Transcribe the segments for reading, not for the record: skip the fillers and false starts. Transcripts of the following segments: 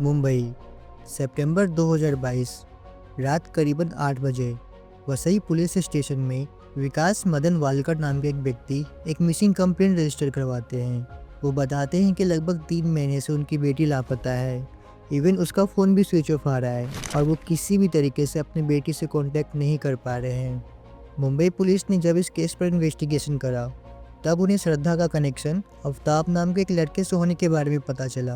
मुंबई, सितंबर 2022, रात करीबन 8 बजे वसई पुलिस स्टेशन में विकास मदन वालकर नाम के एक व्यक्ति एक मिसिंग कंप्लेंट रजिस्टर करवाते हैं। वो बताते हैं कि लगभग 3 महीने से उनकी बेटी लापता है। इवन उसका फ़ोन भी स्विच ऑफ आ रहा है और वो किसी भी तरीके से अपनी बेटी से कांटेक्ट नहीं कर पा रहे हैं। मुंबई पुलिस ने जब इस केस पर इन्वेस्टिगेशन करा, तब उन्हें श्रद्धा का कनेक्शन अफ्ताब नाम के एक लड़के से होने के बारे में पता चला।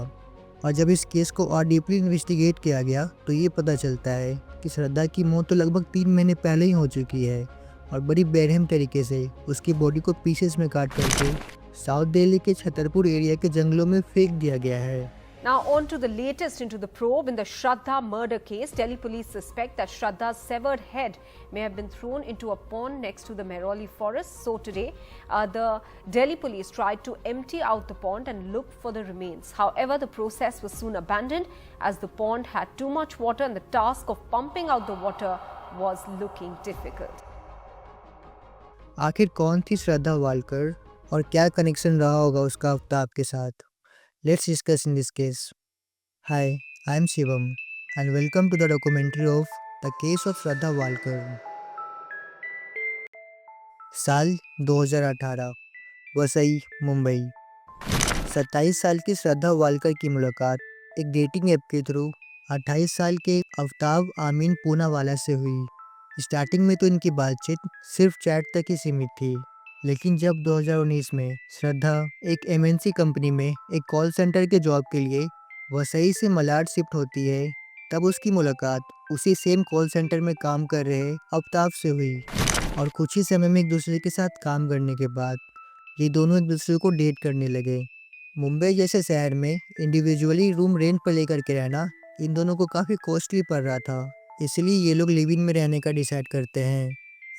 और जब इस केस को और डीपली इन्वेस्टिगेट किया गया तो ये पता चलता है कि श्रद्धा की मौत तो लगभग 3 महीने पहले ही हो चुकी है और बड़ी बेरहम तरीके से उसकी बॉडी को पीसेस में काट करके साउथ दिल्ली के छतरपुर एरिया के जंगलों में फेंक दिया गया है। Now, on to the latest into the probe in the Shraddha murder case. Delhi police suspect that Shraddha's severed head may have been thrown into a pond next to the Mehrauli forest. So today, the Delhi police tried to empty out the pond and look for the remains. However, the process was soon abandoned as the pond had too much water and the task of pumping out the water was looking difficult. आखिर कौन थी श्रद्धा Walker और क्या connection रहा होगा उसका अफ्ताब के साथ? Let's discuss in this case. Hi, I am Shivam and welcome to the documentary of The Case of Shraddha Walkar. साल 2018, वसई, मुंबई। 27 साल की श्रद्धा वालकर की मुलाकात एक डेटिंग ऐप के थ्रू 28 साल के अफ्ताब आमीन पूनावाला से हुई। स्टार्टिंग में तो इनकी बातचीत सिर्फ चैट तक ही सीमित थी, लेकिन जब 2019 में श्रद्धा एक एमएनसी कंपनी में एक कॉल सेंटर के जॉब के लिए वसई से मलाड शिफ्ट होती है, तब उसकी मुलाकात उसी सेम कॉल सेंटर में काम कर रहे अफ्ताब से हुई। और कुछ ही समय में एक दूसरे के साथ काम करने के बाद ये दोनों एक दूसरे को डेट करने लगे। मुंबई जैसे शहर में इंडिविजुअली रूम रेंट पर लेकर के रहना इन दोनों को काफ़ी कॉस्टली पड़ रहा था, इसलिए ये लोग लिव इन में रहने का डिसाइड करते हैं।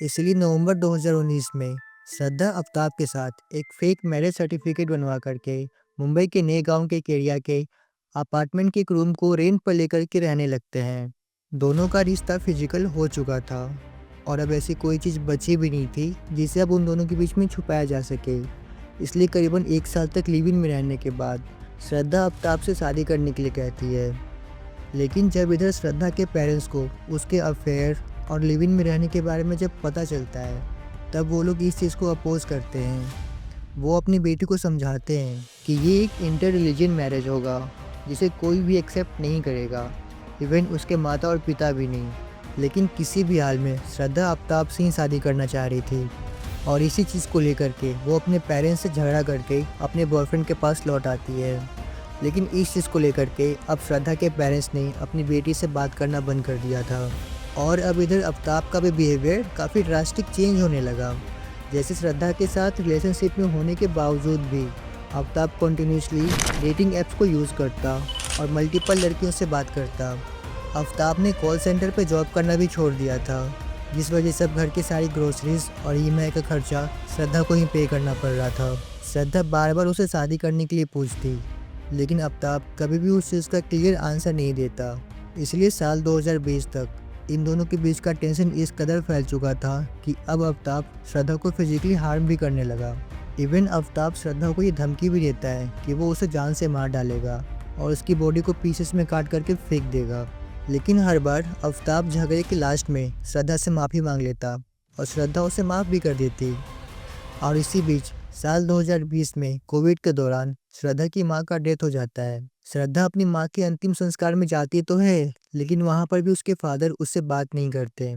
इसलिए नवंबर 2019 में श्रद्धा अफ्ताब के साथ एक फेक मैरिज सर्टिफिकेट बनवा करके मुंबई के नए गांव के एक एरिया के अपार्टमेंट के एक रूम को रेंट पर लेकर के रहने लगते हैं। दोनों का रिश्ता फिजिकल हो चुका था और अब ऐसी कोई चीज़ बची भी नहीं थी जिसे अब उन दोनों के बीच में छुपाया जा सके। इसलिए करीबन 1 साल तक लिव इन में रहने के बाद श्रद्धा अफ्ताब से शादी करने के लिए कहती है। लेकिन जब इधर श्रद्धा के पेरेंट्स को उसके अफेयर और लिव इन में रहने के बारे में जब पता चलता है, तब वो लोग इस चीज़ को अपोज करते हैं। वो अपनी बेटी को समझाते हैं कि ये एक इंटर रिलीजन मैरिज होगा जिसे कोई भी एक्सेप्ट नहीं करेगा, इवन उसके माता और पिता भी नहीं। लेकिन किसी भी हाल में श्रद्धा अफ्ताब से ही शादी करना चाह रही थी और इसी चीज़ को लेकर के वो अपने पेरेंट्स से झगड़ा करके अपने बॉयफ्रेंड के पास लौट आती है। लेकिन इस चीज़ को लेकर के अब श्रद्धा के पेरेंट्स ने अपनी बेटी से बात करना बंद कर दिया था और अब इधर अफ्ताब का भी बिहेवियर काफ़ी ड्रास्टिक चेंज होने लगा। जैसे श्रद्धा के साथ रिलेशनशिप में होने के बावजूद भी अफ्ताब कंटिन्यूसली डेटिंग ऐप्स को यूज़ करता और मल्टीपल लड़कियों से बात करता। अफ्ताब ने कॉल सेंटर पे जॉब करना भी छोड़ दिया था, जिस वजह से अब घर की सारी ग्रोसरीज और ईएमआई का खर्चा श्रद्धा को ही पे करना पड़ रहा था। श्रद्धा बार बार उसे शादी करने के लिए पूछती, लेकिन अफ्ताब कभी भी उस चीज़ का क्लियर आंसर नहीं देता। इसलिए साल 2020 तक इन दोनों के बीच का टेंशन इस कदर फैल चुका था कि अब अफ्ताब श्रद्धा को फिजिकली हार्म भी करने लगा। इवन अफ्ताब श्रद्धा को ये धमकी भी देता है कि वो उसे जान से मार डालेगा और उसकी बॉडी को पीसेस में काट करके फेंक देगा। लेकिन हर बार अफ्ताब झगड़े के लास्ट में श्रद्धा से माफ़ी मांग लेता और श्रद्धा उसे माफ़ भी कर देती। और इसी बीच साल 2020 में कोविड के दौरान श्रद्धा की मां का डेथ हो जाता है। श्रद्धा अपनी मां के अंतिम संस्कार में जाती तो है, लेकिन वहां पर भी उसके फादर उससे बात नहीं करते,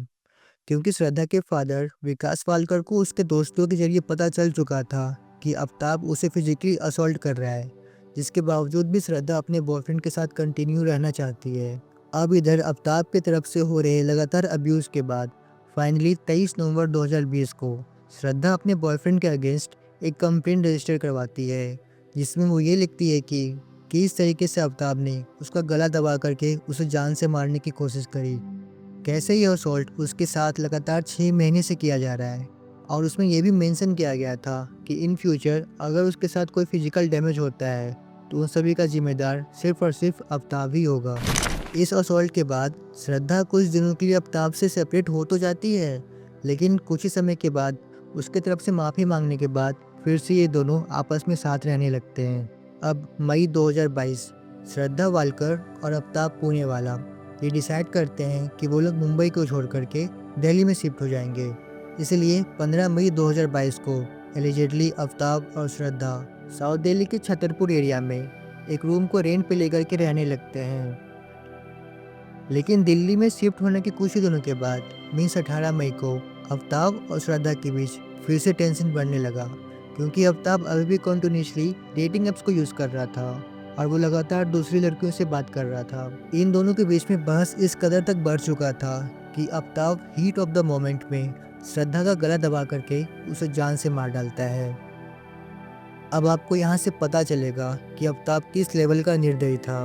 क्योंकि श्रद्धा के फादर विकास वालकर को उसके दोस्तों के जरिए पता चल चुका था कि अफ्ताब उसे फिजिकली असॉल्ट कर रहा है, जिसके बावजूद भी श्रद्धा अपने बॉयफ्रेंड के साथ कंटिन्यू रहना चाहती है। अब इधर अफ्ताब की तरफ से हो रहे लगातार अब्यूज़ के बाद फाइनली 23 नवंबर 2020 को श्रद्धा अपने बॉयफ्रेंड के अगेंस्ट एक कंप्लेंट रजिस्टर करवाती है, जिसमें वो ये लिखती है कि किस तरीके से अफ्ताब ने उसका गला दबा करके उसे जान से मारने की कोशिश करी, कैसे यह असॉल्ट उसके साथ लगातार 6 महीने से किया जा रहा है। और उसमें यह भी मेंशन किया गया था कि इन फ्यूचर अगर उसके साथ कोई फिजिकल डैमेज होता है तो उन सभी का जिम्मेदार सिर्फ और सिर्फ अफ्ताब ही होगा। इस असॉल्ट के बाद श्रद्धा कुछ दिनों के लिए अफ्ताब से सेपरेट हो तो जाती है, लेकिन कुछ ही समय के बाद उसके तरफ से माफ़ी मांगने के बाद फिर से ये दोनों आपस में साथ रहने लगते हैं। अब मई 2022, श्रद्धा वालकर और आफ्ताब पुणेवाला ये डिसाइड करते हैं कि वो लोग मुंबई को छोड़ करके दिल्ली में शिफ्ट हो जाएंगे। इसलिए 15 मई 2022 को एलिजेडली आफ्ताब और श्रद्धा साउथ दिल्ली के छतरपुर एरिया में एक रूम को रेंट पे लेकर के रहने लगते हैं। लेकिन दिल्ली में शिफ्ट होने के कुछ ही दिनों के बाद मीन्स 18 मई को आफ्ताब और श्रद्धा के बीच फिर से टेंशन बढ़ने लगा, क्योंकि आफ्ताब अभी भी कंटिन्यूसली डेटिंग ऐप्स को यूज़ कर रहा था और वो लगातार दूसरी लड़कियों से बात कर रहा था। इन दोनों के बीच में बहस इस कदर तक बढ़ चुका था कि Aftab heat of the moment में श्रद्धा का गला दबा करके उसे जान से मार डालता है। अब आपको यहाँ से पता चलेगा कि आफ्ताब किस लेवल का निर्दयी था।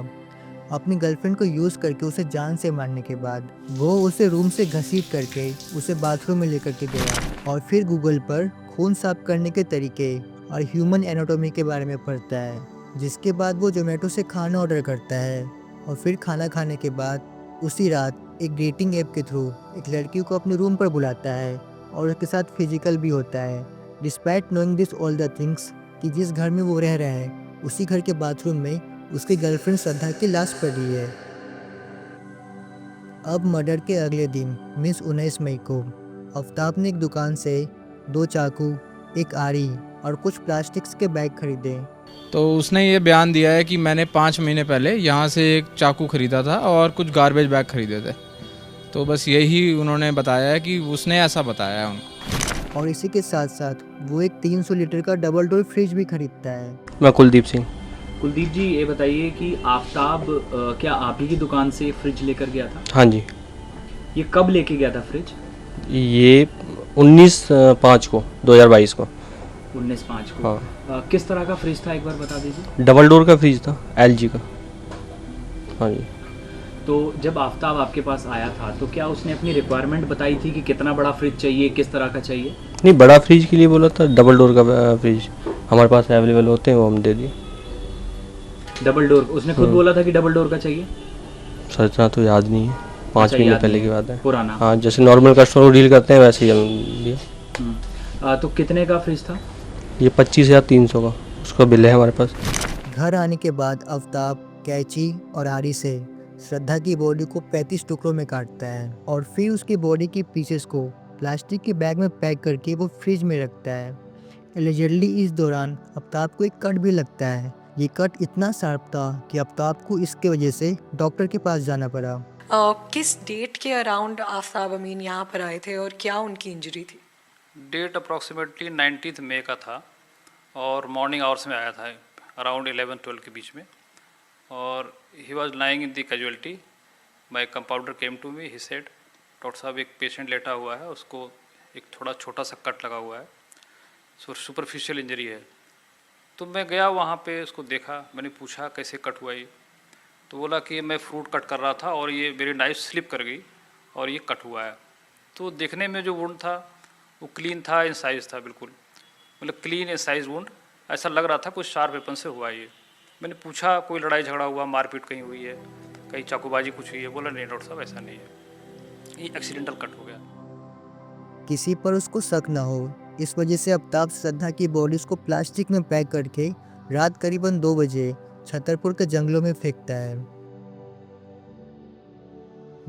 अपनी गर्लफ्रेंड को यूज़ करके उसे जान से मारने के बाद वो उसे रूम से घसीट करके उसे बाथरूम में लेकर के गया और फिर गूगल पर खून साफ करने के तरीके और ह्यूमन एनाटॉमी के बारे में पढ़ता है, जिसके बाद वो जोमेटो से खाना ऑर्डर करता है और फिर खाना खाने के बाद उसी रात एक डेटिंग ऐप के थ्रू एक लड़की को अपने रूम पर बुलाता है और उसके साथ फिजिकल भी होता है। Despite knowing this all the things कि जिस घर में वो रह रहे हैं उसी घर के बाथरूम में उसकी गर्लफ्रेंड श्रद्धा की लाश पड़ी है। अब मर्डर के अगले दिन मीन्स 19 मई को आफ्ताब ने एक दुकान से 2 चाकू, एक आरी और कुछ प्लास्टिक्स के बैग खरीदे। तो उसने ये बयान दिया है कि मैंने 5 महीने पहले यहाँ से एक चाकू खरीदा था और कुछ गार्बेज बैग खरीदे थे। तो बस यही उन्होंने बताया है कि उसने ऐसा बताया है उनको। और इसी के साथ साथ वो एक 300 लीटर का डबल डोर फ्रिज भी खरीदता है। मैं कुलदीप सिंह। कुलदीप जी, ये बताइए कि आफ्ताब क्या आप ही की दुकान से फ्रिज लेकर गया था? हाँ जी, ये कब लेके गया था फ्रिज? ये 19/5 को 2022 को। 19/5 को। हाँ। किस तरह का फ्रिज था, एक बार बता दीजिए। डबल डोर का फ्रिज था, एलजी का। हाँ जी। तो जब आफ्ताब आपके पास आया था तो क्या उसने अपनी रिक्वायरमेंट बताई थी कि कितना बड़ा फ्रिज चाहिए, किस तरह का चाहिए? नहीं, बड़ा फ्रिज के लिए बोला था। डबल डोर का फ्रिज हमारे पास अवेलेबल होते हैं, वो हम दे दिए। डबल डोर उसने खुद बोला था कि डबल डोर का चाहिए? सर इतना तो याद नहीं है, 5 महीने याद पहले नहीं की है, बात है। पुराना। हाँ, जैसे नॉर्मल कस्टमर को डील करते हैं वैसे ही हम दिया। तो कितने का फ्रिज था? ये 25,300 का, उसका बिल है हमारे पास। घर आने के बाद आफ्ताब कैंची और आरी से श्रद्धा की बॉडी को 35 टुकड़ों में काटता है और फिर उसकी बॉडी के पीसेस को प्लास्टिक के बैग में पैक करके वो फ्रिज में रखता है। एलिजेडली इस दौरान आफ्ताब को एक कट भी लगता है। ये कट इतना शार्प था कि आफ्ताब को इसके वजह से डॉक्टर के पास जाना पड़ा। किस डेट के अराउंड आफ्ताब अमीन यहाँ पर आए थे और क्या उनकी इंजरी थी? डेट अप्रॉक्सीमेटली 19 मई का था और मॉर्निंग आवर्स में आया था, अराउंड 11-12 के बीच में। और he was lying in the casualty. My compounder came to me, he said doctor साहब एक पेशेंट लेटा हुआ है, उसको एक थोड़ा छोटा सा कट लगा हुआ है, सुपरफिशियल इंजरी है। तो मैं गया वहाँ पे, उसको देखा, मैंने पूछा कैसे कट हुआ ये, तो बोला कि मैं फ्रूट कट कर रहा था और ये मेरी नाइफ स्लिप कर गई और ये कट हुआ है। तो देखने में जो वुंड था वो क्लीन था, इंसाइज था, बिल्कुल मतलब क्लीन इंसाइज वुंड, ऐसा लग रहा था कुछ शार्प वेपन से हुआ ये। मैंने पूछा कोई लड़ाई झगड़ा हुआ, मारपीट कहीं हुई है, कहीं चाकूबाजी कुछ हुई है? बोला नहीं डॉक्टर साहब ऐसा नहीं है, ये एक्सीडेंटल कट हो गया। किसी पर उसको शक ना हो, इस वजह से आफ्ताब श्रद्धा की बॉडीज को प्लास्टिक में पैक करके रात करीबन 2 बजे छतरपुर के जंगलों में फेंकता है।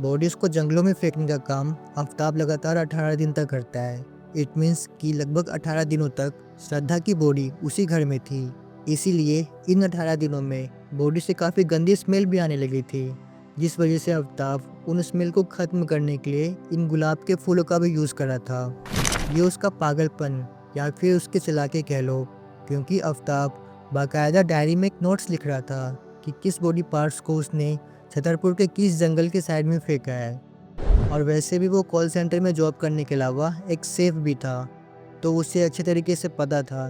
बॉडीज को जंगलों में फेंकने का काम आफ्ताब लगातार 18 दिन तक करता है। इट मीन्स कि लगभग 18 दिनों तक श्रद्धा की बॉडी उसी घर में थी। इसीलिए इन 18 दिनों में बॉडी से काफ़ी गंदी स्मेल भी आने लगी थी, जिस वजह से आफ्ताब उन स्मेल को ख़त्म करने के लिए इन गुलाब के फूलों का भी यूज़ करा था। ये उसका पागलपन या फिर उसके चलाके कह लो, क्योंकि आफ्ताब बाकायदा डायरी में एक नोट्स लिख रहा था कि किस बॉडी पार्ट्स को उसने छतरपुर के किस जंगल के साइड में फेंका है। और वैसे भी वो कॉल सेंटर में जॉब करने के अलावा एक सेफ भी था, तो उसे अच्छे तरीके से पता था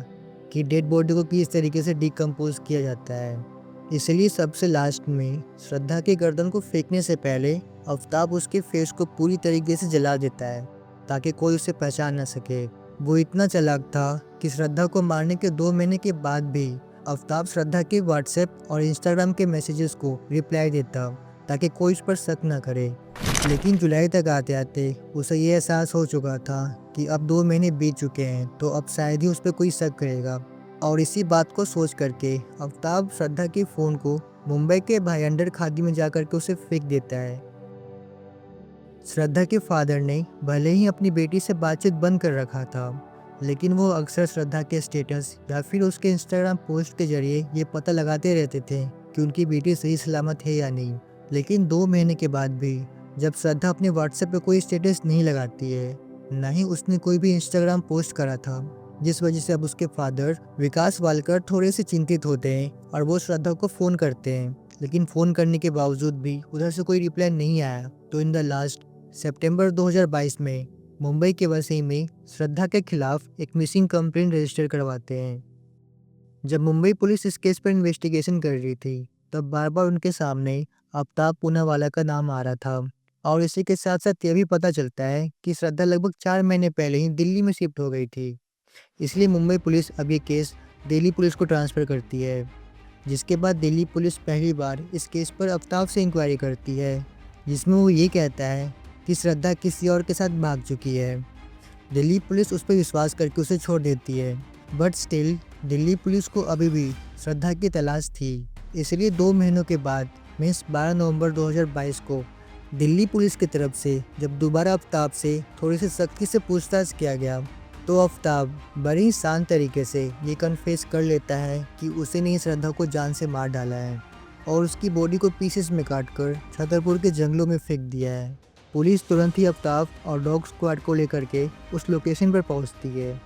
कि डेड बॉडी को किस तरीके से डिकम्पोज किया जाता है। इसलिए सबसे लास्ट में श्रद्धा की गर्दन को फेंकने से पहले आफ्ताब उसके फेस को पूरी तरीके से जला देता है ताकि कोई उसे पहचान न सके। वो इतना चालाक था कि श्रद्धा को मारने के 2 महीने के बाद भी आफ्ताब श्रद्धा के व्हाट्सएप और इंस्टाग्राम के मैसेजेस को रिप्लाई देता ताकि कोई उस पर शक न करे। लेकिन जुलाई तक आते आते उसे ये एहसास हो चुका था कि अब 2 महीने बीत चुके हैं, तो अब शायद ही उस पर कोई शक करेगा। और इसी बात को सोच करके आफ्ताब श्रद्धा के फ़ोन को मुंबई के भायंडर खादी में जाकर के उसे फेंक देता है। श्रद्धा के फादर ने भले ही अपनी बेटी से बातचीत बंद कर रखा था, लेकिन वो अक्सर श्रद्धा के स्टेटस या फिर उसके इंस्टाग्राम पोस्ट के जरिए ये पता लगाते रहते थे कि उनकी बेटी सही सलामत है या नहीं। लेकिन 2 महीने के बाद भी जब श्रद्धा अपने व्हाट्सएप पे कोई स्टेटस नहीं लगाती है, ना ही उसने कोई भी इंस्टाग्राम पोस्ट करा था, जिस वजह से अब उसके फादर विकास वालकर थोड़े से चिंतित होते हैं और वो श्रद्धा को फ़ोन करते हैं। लेकिन फ़ोन करने के बावजूद भी उधर से कोई रिप्लाई नहीं आया। तो इन द लास्ट सितंबर 2022 में मुंबई के वसई में श्रद्धा के खिलाफ एक मिसिंग कंप्लेंट रजिस्टर करवाते हैं। जब मुंबई पुलिस इस केस पर इन्वेस्टिगेशन कर रही थी, तब बार बार उनके सामने आफ्ताब पूनावाला का नाम आ रहा था और इसी के साथ साथ यह भी पता चलता है कि श्रद्धा लगभग 4 महीने पहले ही दिल्ली में शिफ्ट हो गई थी। इसलिए मुंबई पुलिस अब ये केस दिल्ली पुलिस को ट्रांसफ़र करती है, जिसके बाद दिल्ली पुलिस पहली बार इस केस पर आफ्ताब से इंक्वायरी करती है, जिसमें वो ये कहता है कि श्रद्धा किसी और के साथ भाग चुकी है। दिल्ली पुलिस उस पर विश्वास करके उसे छोड़ देती है, बट स्टिल दिल्ली पुलिस को अभी भी श्रद्धा की तलाश थी। इसलिए 2 महीनों के बाद मीन्स 12 नवंबर 2022 को दिल्ली पुलिस की तरफ से जब दोबारा आफ्ताब से थोड़ी सी सख्ती से पूछताछ किया गया, तो आफ्ताब बड़ी ही शांत तरीके से ये कन्फेस कर लेता है कि उसे ने श्रद्धा को जान से मार डाला है और उसकी बॉडी को पीसेस में काटकर छतरपुर के जंगलों में फेंक दिया है। पुलिस तुरंत ही आफ्ताब और डॉग स्क्वाड को लेकर के उस लोकेशन पर पहुंचती है।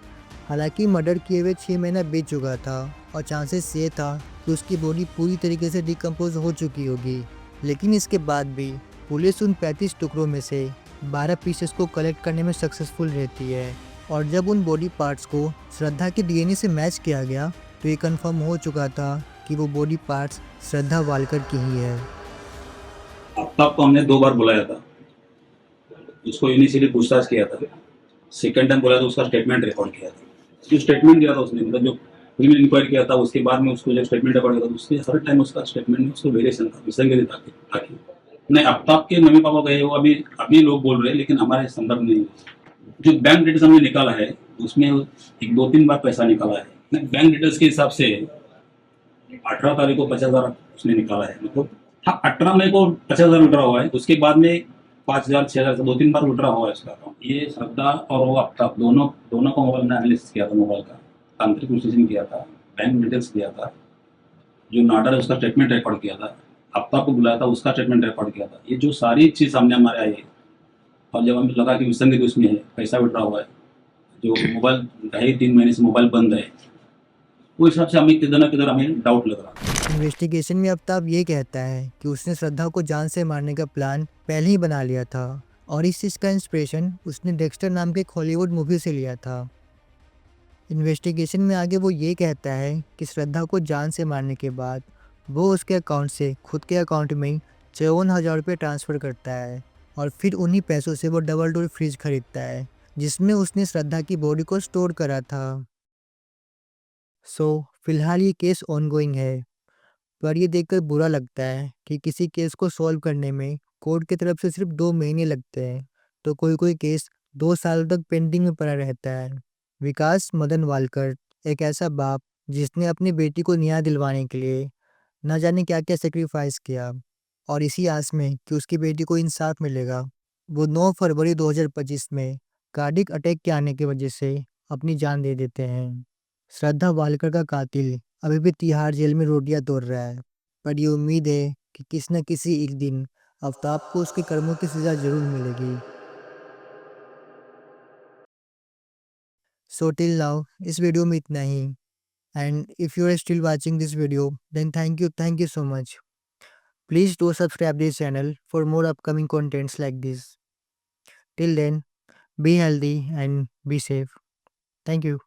हालांकि मर्डर किए हुए 6 महीना बीत चुका था और चांसेस ये था कि उसकी बॉडी पूरी तरीके से डिकम्पोज हो चुकी होगी, लेकिन इसके बाद भी पुलिस उन 35 टुकड़ों में से 12 पीसेस को कलेक्ट करने में सक्सेसफुल रहती है। और जब उन बॉडी पार्ट्स को श्रद्धा के डीएनए से मैच किया गया, तो ये कंफर्म हो चुका था कि वो बॉडी पार्ट्स श्रद्धा वालकर की ही है। आफ्ताब को हमने 2 बार बुलाया था, उसको इनिशियली पूछताछ किया था, सेकंड टाइम बुलाया तो उसका स्टेटमेंट रिकॉर्ड किया था। जो स्टेटमेंट दिया था उसने, मतलब जो प्रीलिमिनरी इंक्वायरी किया था, उसके बाद में उसको जब स्टेटमेंट रिकॉर्ड किया था, उसके हर टाइम उसका स्टेटमेंट में उसको वेरिएशन था, विसंगति था। नहीं, आफ्ताब के मम्मी पापा गए, वो अभी लोग बोल रहे हैं, लेकिन हमारे संदर्भ में जो बैंक डिटेल्स हमने निकाला है उसमें 1-2-3 बार पैसा निकाला है। बैंक डिटेल्स के हिसाब से 18 तारीख को 50,000 उसने निकाला है, मतलब हाँ 18 मई को 50,000 विड्रा हुआ है, उसके बाद में 5,000 6,000 से 2-3 बार विड्रा हुआ है उसका अकाउंट। ये श्रद्धा और वो आफ्ताब दोनों का मोबाइल में एनालिसिस किया था, मोबाइल का तांत्रिक विश्लेषण किया था, बैंक डिटेल्स दिया था, जो नाडर है उसका स्टेटमेंट रिकॉर्ड किया था, आफ्ताब को बुलाया था, उसका स्टेटमेंट रिकॉर्ड किया था। ये जो सारी चीज़ सामने हमारे आई है, और जब हमें लगा कि विसंगति उसमें है, पैसा विड्रा हुआ है, जो मोबाइल 2.5-3 महीने से मोबाइल बंद है, वो हिसाब से हमें किधर ना किधर हमें डाउट लग रहा। इन्वेस्टिगेशन में आफ्ताब ये कहता है कि उसने श्रद्धा को जान से मारने का प्लान पहले ही बना लिया था और इस चीज़ का इंस्पिरेशन उसने डेक्स्टर नाम के एक हॉलीवुड मूवी से लिया था। इन्वेस्टिगेशन में आगे वो ये कहता है कि श्रद्धा को जान से मारने के बाद वो उसके अकाउंट से खुद के अकाउंट में 54,000 रुपये ट्रांसफ़र करता है और फिर उन्हीं पैसों से वो डबल डोर फ्रिज खरीदता है, जिसमें उसने श्रद्धा की बॉडी को स्टोर करा था। फिलहाल ये केस ऑनगोइंग है, पर ये देखकर बुरा लगता है कि किसी केस को सॉल्व करने में कोर्ट की तरफ से सिर्फ 2 महीने लगते हैं, तो कोई केस 2 साल तक पेंडिंग में पड़ा रहता है। विकास मदन वालकर एक ऐसा बाप जिसने अपनी बेटी को न्याय दिलवाने के लिए न जाने क्या क्या सेक्रीफाइस किया, और इसी आस में कि उसकी बेटी को इंसाफ मिलेगा, वो 9 फरवरी 2025 में कार्डिक अटैक के आने की वजह से अपनी जान दे देते हैं। श्रद्धा वालकर का कातिल अभी भी तिहाड़ जेल में रोटियां तोड़ रहा है, पर ये उम्मीद है कि किसी न किसी एक दिन आफ्ताब को उसके कर्मों की सज़ा ज़रूर मिलेगी। सो टिल नाउ इस वीडियो में इतना ही, and if you are still watching this video then thank you so much. Please do subscribe this channel for more upcoming contents like this. Till then, be healthy and be safe. Thank you.